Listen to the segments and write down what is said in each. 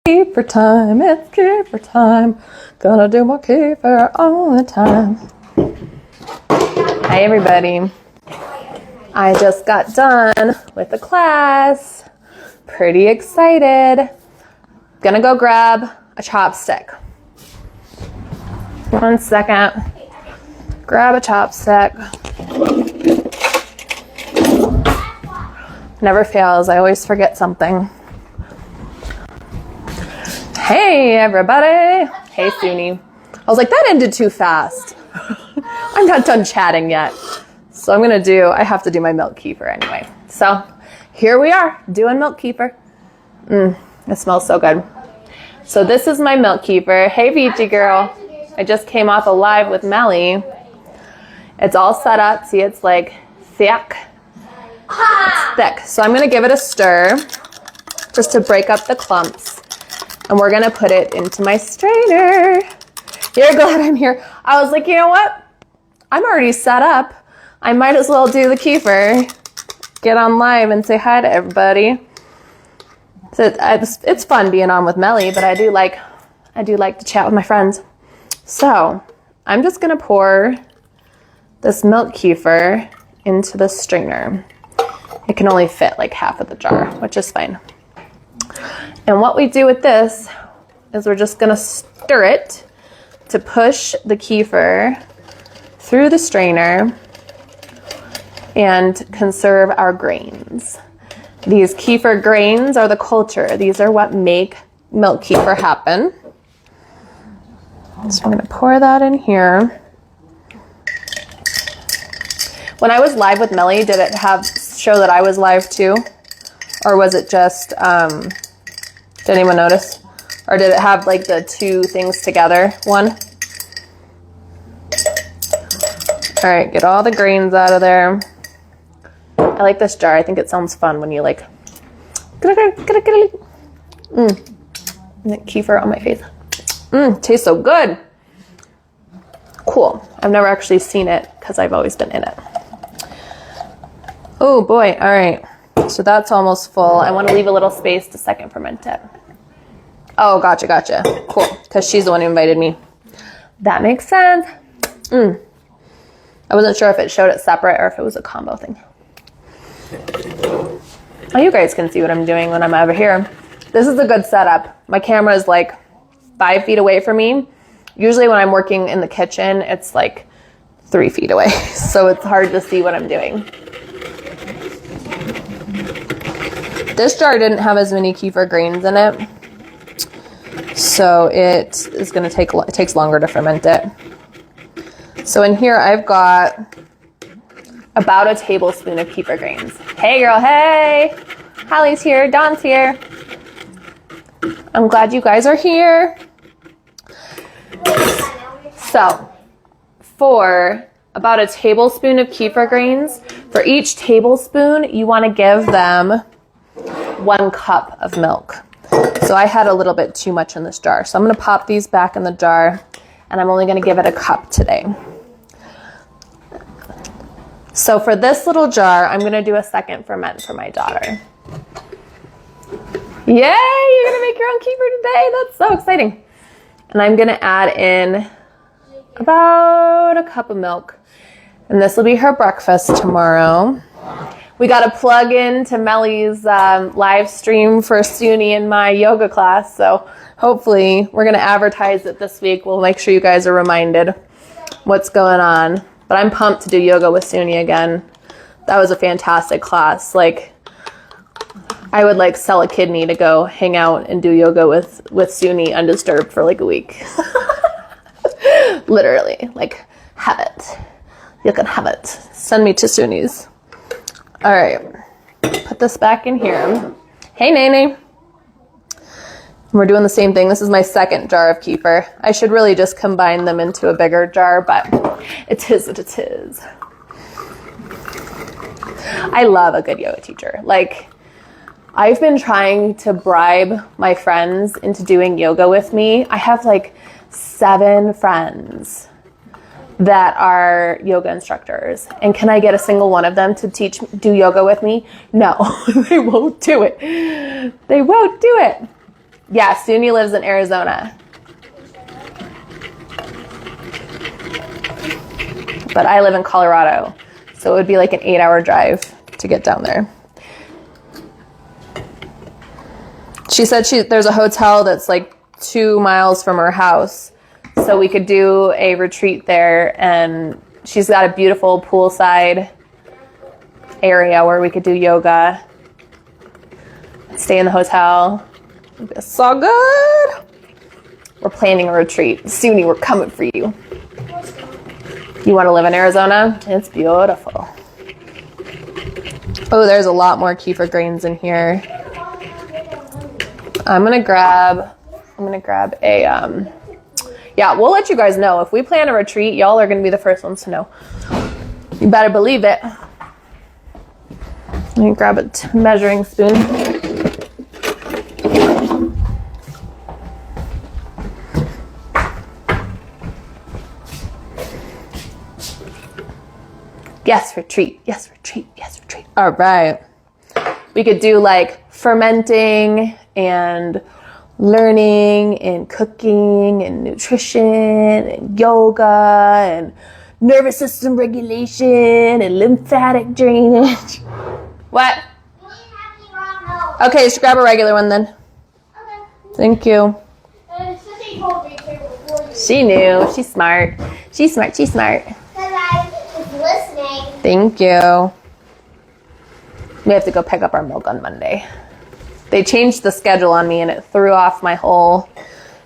Kefir time, it's kefir time. Gonna do my kefir all the time. Hi everybody. I just got done with the class. Pretty excited. Gonna go grab a chopstick. 1 second. Grab a chopstick. Never fails. I always forget something. Hey everybody. Hey Suni. I was like, that ended too fast. I'm not done chatting yet. So I have to do my milk kefir anyway. So here we are doing milk kefir. It smells so good. So this is my milk kefir. Hey Peachy girl. I just came off a live with Melly. It's all set up. See, it's like thick. It's thick. So I'm going to give it a stir just to break up the clumps. And we're going to put it into my strainer. You're glad I'm here. I was like, you know what? I'm already set up. I might as well do the kefir. Get on live and say hi to everybody. So it's fun being on with Melly, but I do like to chat with my friends. So I'm just going to pour this milk kefir into the strainer. It can only fit like half of the jar, which is fine. And what we do with this is we're just going to stir it to push the kefir through the strainer and conserve our grains. These kefir grains are the culture. These are what make milk kefir happen. So I'm going to pour that in here. When I was live with Melly, did it show that I was live too? Or was it just, did anyone notice? Or did it have like the two things together? One? All right, get all the grains out of there. I like this jar. I think it sounds fun when you like, kefir on my face. Tastes so good. Cool. I've never actually seen it because I've always been in it. Oh boy. All right. So that's almost full. I want to leave a little space to second ferment it. Oh, gotcha. Cool. Because she's the one who invited me. That makes sense. I wasn't sure if it showed it separate or if it was a combo thing. Oh, you guys can see what I'm doing when I'm over here. This is a good setup. My camera is like 5 feet away from me. Usually when I'm working in the kitchen, it's like 3 feet away. So it's hard to see what I'm doing. This jar didn't have as many kefir grains in it. So it takes longer to ferment it. So in here I've got about a tablespoon of kefir grains. Hey girl, hey! Hallie's here, Dawn's here. I'm glad you guys are here. So, for about a tablespoon of kefir grains, for each tablespoon, you want to give them 1 cup of milk. So I had a little bit too much in this jar. So I'm going to pop these back in the jar, and I'm only going to give it a cup today. So for this little jar, I'm going to do a second ferment for my daughter. Yay! You're going to make your own kefir today? That's so exciting. And I'm going to add in about a cup of milk. And this will be her breakfast tomorrow. We got to plug into Melly's live stream for Suni and my yoga class. So hopefully we're going to advertise it this week. We'll make sure you guys are reminded what's going on. But I'm pumped to do yoga with Suni again. That was a fantastic class. Like, I would like sell a kidney to go hang out and do yoga with Suni undisturbed for like a week. Literally, like, have it. You can have it. Send me to Suni's. All right, put this back in here. Hey, Nene. We're doing the same thing. This is my second jar of kefir. I should really just combine them into a bigger jar, but it is what it is. I love a good yoga teacher. Like, I've been trying to bribe my friends into doing yoga with me. I have like 7 friends that are yoga instructors. And can I get a single one of them to do yoga with me? No, they won't do it. They won't do it. Yeah, Suni lives in Arizona. But I live in Colorado, so it would be like an 8-hour drive to get down there. She said there's a hotel that's like 2 miles from her house, so we could do a retreat there, and she's got a beautiful poolside area where we could do yoga, stay in the hotel. It's so good. We're planning a retreat. Suni, we're coming for you. You want to live in Arizona? It's beautiful. Oh, there's a lot more kefir grains in here. I'm gonna grab a, yeah, we'll let you guys know. If we plan a retreat, y'all are gonna be the first ones to know. You better believe it. Let me grab a measuring spoon. Yes, retreat. Yes, retreat. Yes, retreat. All right. We could do like fermenting and learning and cooking and nutrition and yoga and nervous system regulation and lymphatic drainage. What? Okay, just grab a regular one then. Okay. Thank you. She knew. She's smart. She's smart. She's smart. Listening. Thank you. We have to go pick up our milk on Monday. They changed the schedule on me and it threw off my whole...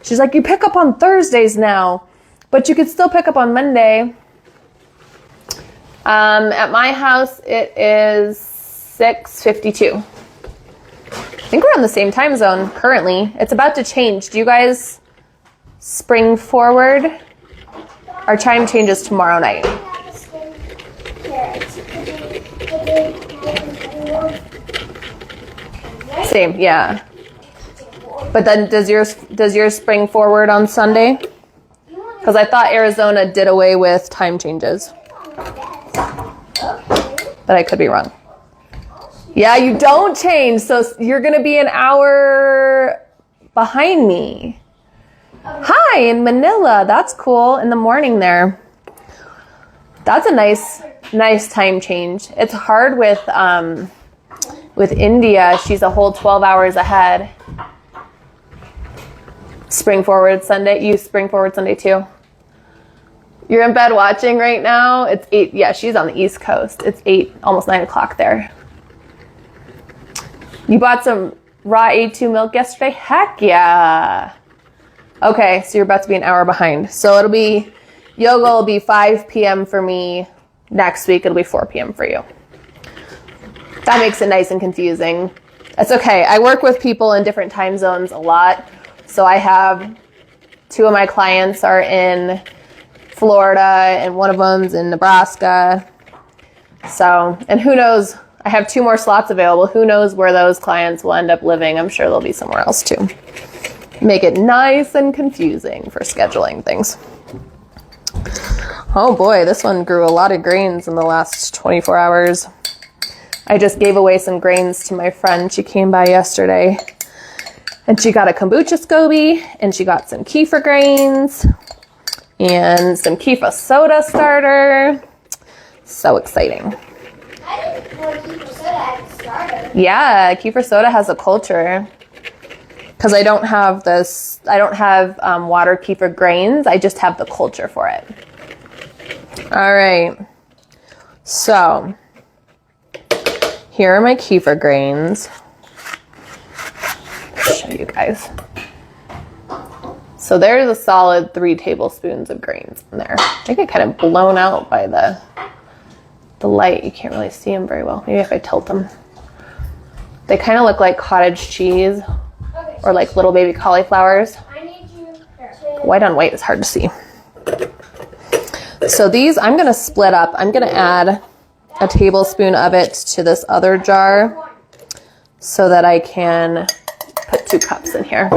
She's like, you pick up on Thursdays now, but you could still pick up on Monday. At my house, it is 6:52. I think we're on the same time zone currently. It's about to change. Do you guys spring forward? Our time changes tomorrow night. Same, yeah. But then does yours spring forward on Sunday? Because I thought Arizona did away with time changes. But I could be wrong. Yeah, you don't change, so you're going to be an hour behind me. Hi, in Manila. That's cool. In the morning there. That's a nice time change. It's hard with India. She's a whole 12 hours ahead. Spring forward Sunday. You spring forward Sunday too. You're in bed watching right now. It's 8. Yeah, she's on the East Coast. It's 8, almost 9 o'clock there. You bought some raw A2 milk yesterday? Heck yeah. Okay, so you're about to be an hour behind. So yoga will be 5 p.m. for me. Next week, it'll be 4 p.m. for you. That makes it nice and confusing. It's okay. I work with people in different time zones a lot. So I have 2 of my clients are in Florida and one of them's in Nebraska. So, and who knows, I have 2 more slots available. Who knows where those clients will end up living? I'm sure they'll be somewhere else too. Make it nice and confusing for scheduling things. Oh boy, this one grew a lot of grains in the last 24 hours. I just gave away some grains to my friend. She came by yesterday and she got a kombucha SCOBY and she got some kefir grains and some kefir soda starter. So exciting. I didn't know kefir soda had a starter. Yeah, kefir soda has a culture. Because I don't have water kefir grains. I just have the culture for it. All right. So here are my kefir grains. I'll show you guys. So there's a solid 3 tablespoons of grains in there. I think it kind of blown out by the light. You can't really see them very well. Maybe if I tilt them. They kind of look like cottage cheese or like little baby cauliflowers. White on white is hard to see. So these I'm going to split up. I'm going to add a tablespoon of it to this other jar so that I can put 2 cups in here.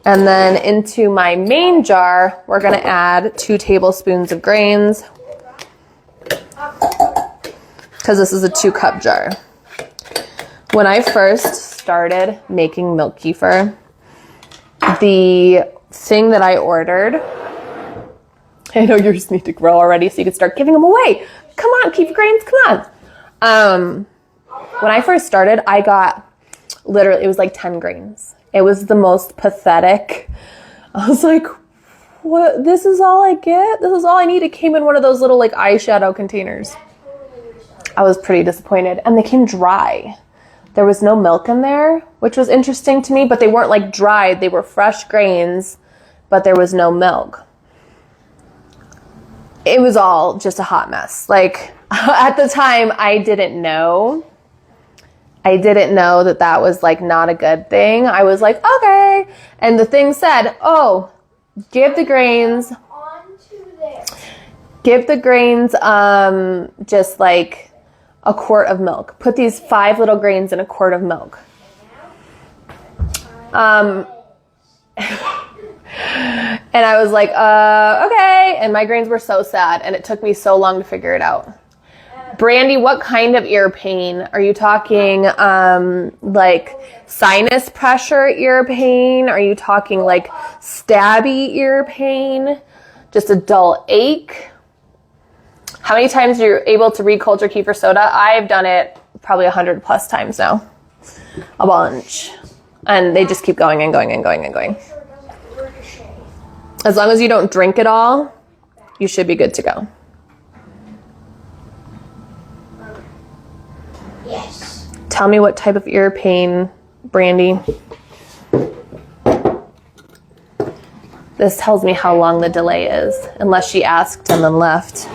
And then into my main jar, we're going to add 2 tablespoons of grains because this is a 2-cup jar. When I first started making milk kefir, the thing that I ordered. I know yours need to grow already, so you can start giving them away. Come on, kefir grains, come on. When I first started, I got literally, it was like 10 grains. It was the most pathetic. I was like, what? This is all I get? This is all I need? It came in one of those little like eyeshadow containers. I was pretty disappointed. And they came dry. There was no milk in there, which was interesting to me, but they weren't like dried. They were fresh grains, but there was no milk. It was all just a hot mess. Like at the time, I didn't know that that was like not a good thing. I was like, okay. And the thing said, oh, give the grains just like a quart of milk. Put these 5 little grains in a quart of milk. And I was like, okay. And my grains were so sad, and it took me so long to figure it out. Brandy, what kind of ear pain? Are you talking like sinus pressure ear pain? Are you talking like stabby ear pain? Just a dull ache? How many times are you able to reculture kefir soda? I've done it probably 100 plus times now. A bunch. And they just keep going and going and going and going. As long as you don't drink it all, you should be good to go. Yes. Tell me what type of ear pain, Brandy. This tells me how long the delay is, unless she asked and then left.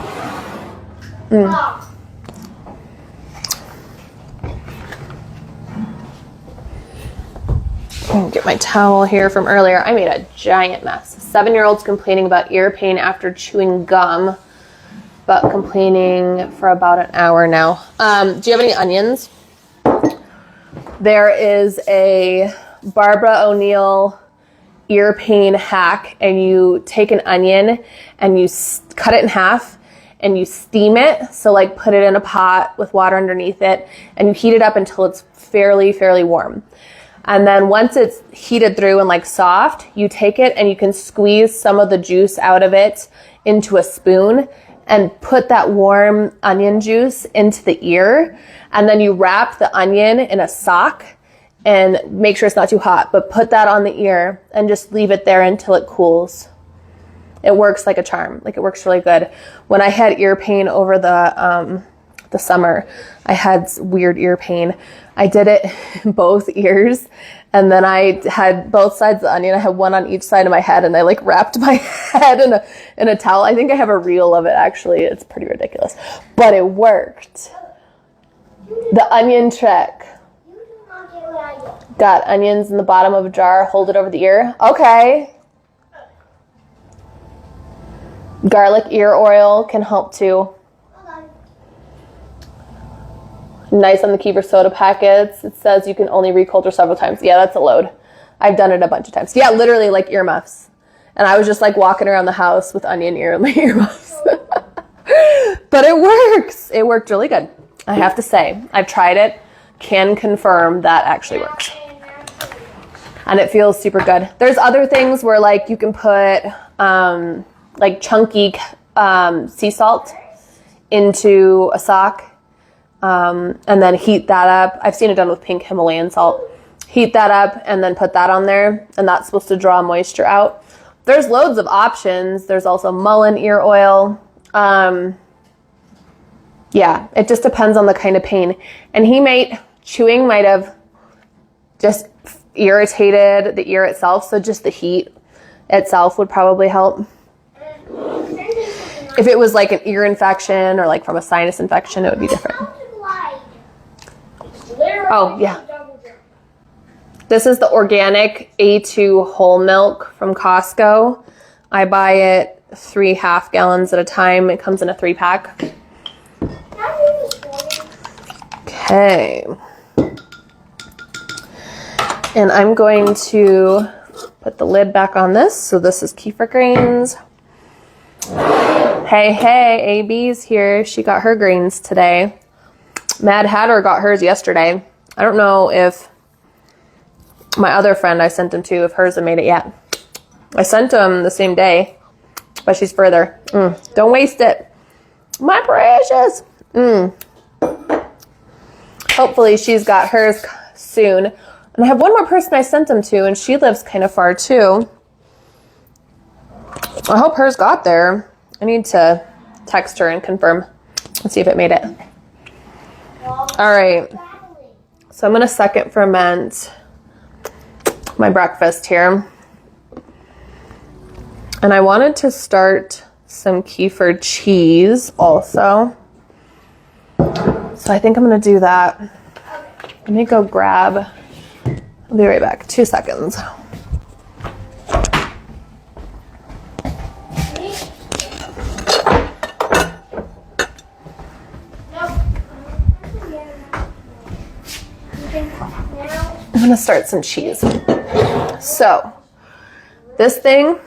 Get my towel here from earlier. I made a giant mess. 7-year-old's complaining about ear pain after chewing gum, but complaining for about an hour now. Do you have any onions? There is a Barbara O'Neill ear pain hack, and you take an onion and you cut it in half and you steam it. So like put it in a pot with water underneath it, and you heat it up until it's fairly warm. And then once it's heated through and like soft, you take it and you can squeeze some of the juice out of it into a spoon and put that warm onion juice into the ear. And then you wrap the onion in a sock and make sure it's not too hot, but put that on the ear and just leave it there until it cools. It works like a charm. Like, it works really good. When I had ear pain over the summer, I had weird ear pain. I did it in both ears, and then I had both sides of the onion. I had one on each side of my head, and I like wrapped my head in a towel. I think I have a reel of it, actually. It's pretty ridiculous, but it worked. The onion trick. Got onions in the bottom of a jar, hold it over the ear. Okay. Garlic ear oil can help too. Nice on the kefir soda packets. It says you can only reculture several times. Yeah, that's a load. I've done it a bunch of times. Yeah, literally like earmuffs. And I was just like walking around the house with onion ear in my earmuffs. But it works. It worked really good. I have to say, I've tried it. Can confirm that actually works. And it feels super good. There's other things where like you can put like chunky sea salt into a sock. And then heat that up. I've seen it done with pink Himalayan salt. Heat that up and then put that on there, and that's supposed to draw moisture out. There's loads of options. There's also mullein ear oil. Yeah, it just depends on the kind of pain. And chewing might have just irritated the ear itself, so just the heat itself would probably help. If it was like an ear infection or like from a sinus infection, it would be different. Oh, yeah. This is the organic A2 whole milk from Costco. I buy it 3 half gallons at a time. It comes in a 3-pack. Okay. And I'm going to put the lid back on this. So this is kefir grains. Hey, AB's here. She got her grains today. Mad Hatter got hers yesterday. I don't know if My other friend I sent them to, if hers have made it yet. I sent them the same day, but she's further. Don't waste it. My precious. Hopefully she's got hers soon. And I have one more person I sent them to, and she lives kind of far too. I hope hers got there. I need to text her and confirm. Let's see if it made it. All right. So I'm going to second ferment my breakfast here. And I wanted to start some kefir cheese also. So I think I'm going to do that. Let me go grab. I'll be right back. 2 seconds. I'm going to start some cheese. So this thing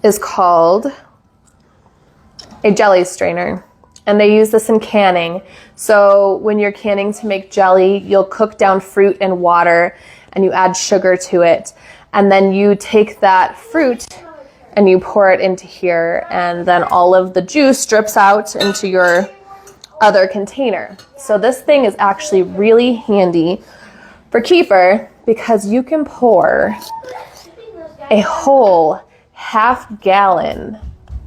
is called a jelly strainer, and they use this in canning. So when you're canning to make jelly, you'll cook down fruit in water and you add sugar to it, and then you take that fruit and you pour it into here, and then all of the juice drips out into your other container. So this thing is actually really handy for kefir because you can pour a whole half gallon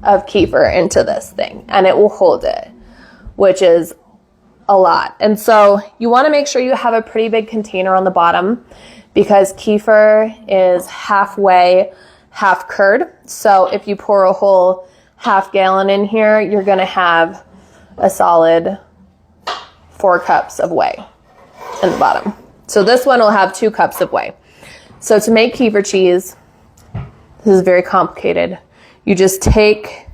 of kefir into this thing and it will hold it, which is a lot. And so you want to make sure you have a pretty big container on the bottom because kefir is halfway, half curd. So if you pour a whole half gallon in here, you're going to have a solid 4 cups of whey in the bottom. So this one will have 2 cups of whey. So to make kefir cheese, this is very complicated. You just take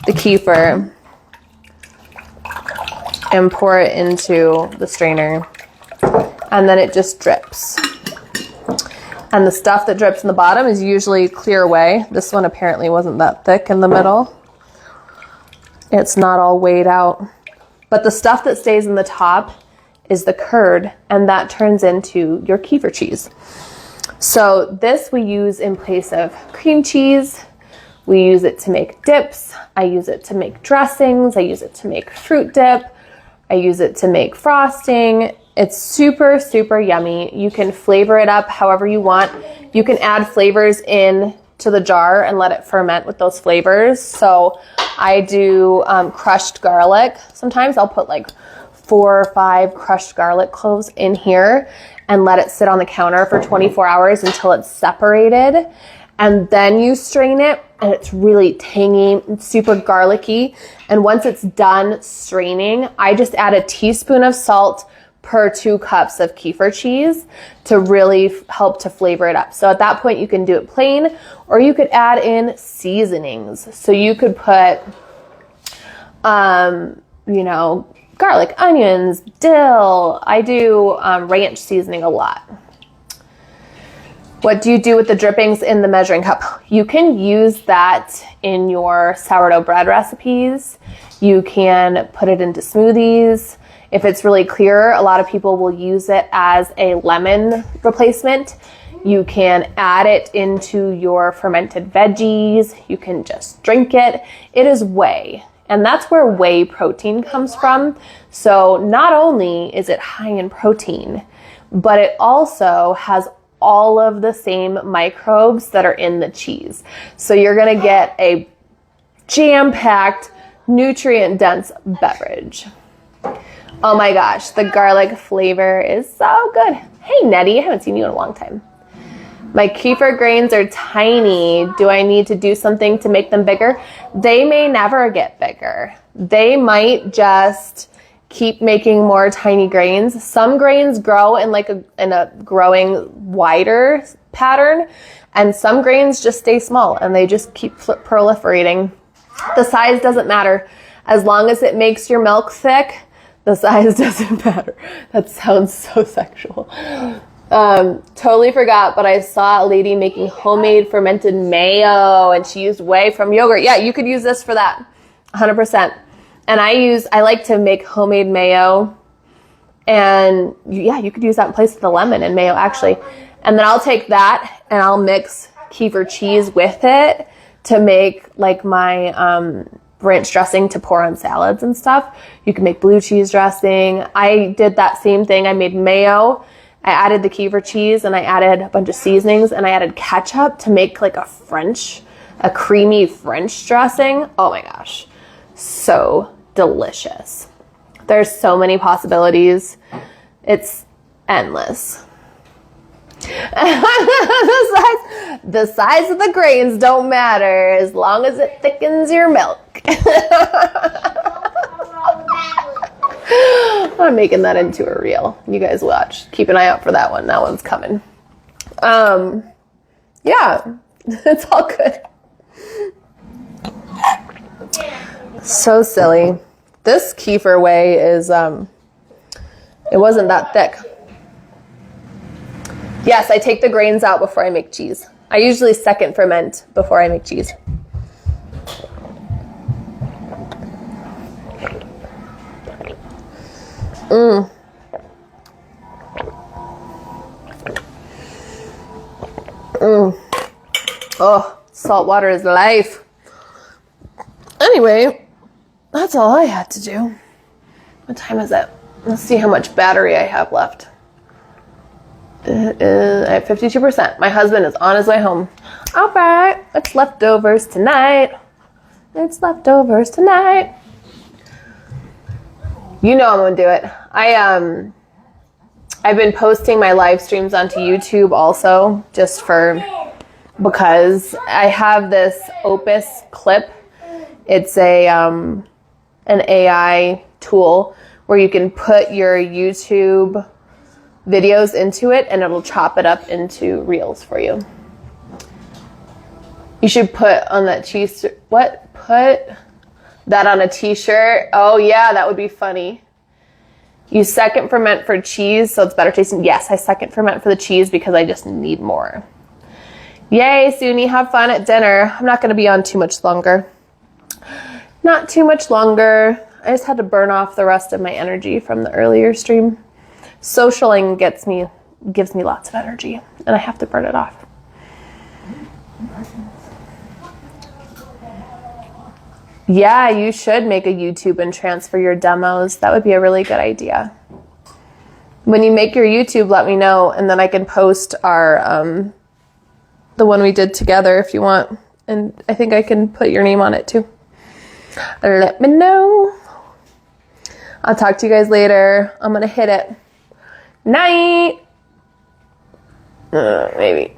the kefir and pour it into the strainer, and then it just drips. And the stuff that drips in the bottom is usually clear whey. This one apparently wasn't that thick in the middle. It's not all weighed out. But the stuff that stays in the top is the curd, and that turns into your kefir cheese. So this we use in place of cream cheese. We use it to make dips. I use it to make dressings. I use it to make fruit dip. I use it to make frosting. It's super, super yummy. You can flavor it up however you want. You can add flavors in to the jar and let it ferment with those flavors. So I do crushed garlic. Sometimes I'll put like 4 or 5 crushed garlic cloves in here and let it sit on the counter for 24 hours until it's separated. And then you strain it, and it's really tangy and super garlicky. And once it's done straining, I just add a teaspoon of salt per 2 cups of kefir cheese to really help to flavor it up. So at that point, you can do it plain, or you could add in seasonings. So you could put, garlic, onions, dill. I do ranch seasoning a lot. What do you do with the drippings in the measuring cup? You can use that in your sourdough bread recipes. You can put it into smoothies. If it's really clear, a lot of people will use it as a lemon replacement. You can add it into your fermented veggies. You can just drink it. It is whey. And that's where whey protein comes from. So not only is it high in protein, but it also has all of the same microbes that are in the cheese. So you're going to get a jam-packed, nutrient-dense beverage. Oh my gosh, the garlic flavor is so good. Hey Nettie, I haven't seen you in a long time. My kefir grains are tiny. Do I need to do something to make them bigger? They may never get bigger. They might just keep making more tiny grains. Some grains grow in a growing wider pattern, and some grains just stay small and they just keep proliferating. The size doesn't matter. As long as it makes your milk thick, the size doesn't matter. That sounds so sexual. Totally forgot, but I saw a lady making homemade fermented mayo and she used whey from yogurt. Yeah, you could use this for that, 100%. And I like to make homemade mayo, and yeah, you could use that in place of the lemon and mayo actually. And then I'll take that and I'll mix kefir cheese with it to make like my ranch dressing to pour on salads and stuff. You can make blue cheese dressing. I did that same thing. I made mayo. I added the kefir cheese and I added a bunch of seasonings and I added ketchup to make like a creamy French dressing. Oh my gosh. So delicious. There's so many possibilities. It's endless. The size of the grains don't matter as long as it thickens your milk. I'm making that into a reel. You guys watch. Keep an eye out for that one. That one's coming. Yeah, it's all good. So silly. This kefir whey is, it wasn't that thick. Yes, I take the grains out before I make cheese. I usually second ferment before I make cheese. Oh, salt water is life. Anyway, that's all I had to do. What time is it? Let's see how much battery I have left. I have 52%. My husband is on his way home. All right, it's leftovers tonight. It's leftovers tonight. You know I'm gonna do it. I've been posting my live streams onto YouTube also, just because I have this Opus clip. It's an AI tool where you can put your YouTube videos into it and it'll chop it up into reels for you. You should put on that cheese. What? Put that on a t-shirt. Oh yeah, that would be funny. You second ferment for cheese, so it's better tasting. Yes, I second ferment for the cheese because I just need more. Yay, Suni, have fun at dinner. I'm not going to be on too much longer. Not too much longer. I just had to burn off the rest of my energy from the earlier stream. Socialing gives me lots of energy, and I have to burn it off. Yeah, you should make a YouTube and transfer your demos. That would be a really good idea. When you make your YouTube, let me know, and then I can post our the one we did together if you want. And I think I can put your name on it too. Let me know. I'll talk to you guys later. I'm gonna hit it. Night. Maybe.